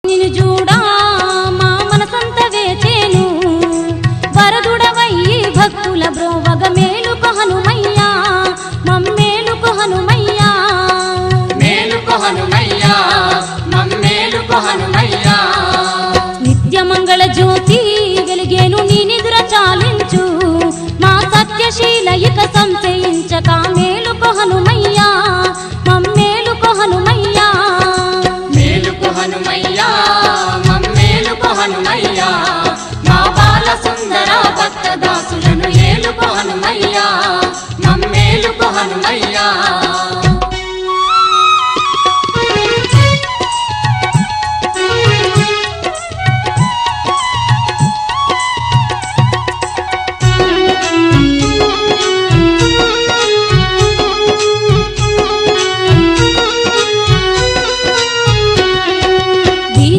నిన్ను చూడా మా మనసంత వేచేను వరదుడవయ్యి భక్తుల బ్రోవగ మేలుకు హనుమయ్యా మమ్మేలుకు హనుమయ్యా మేలుకు హనుమయ్యా మమ్మేలుకు హనుమయ్యా నిత్యమంగళ జ్యోతి వెలిగేను నీ నిదుర చాలించు మా సత్యశీల ఇక సంశయించక మేలుకు హనుమయ్యా మమ్మేలుకు హనుమయ్యా మేలుకు హనుమయ్యా మమ్మేలుకు హనుమయ్యా మా బాల సుందర భక్త దాసులను ఏలుకు హనుమయ్యా మమ్మేలుకు హనుమయ్యా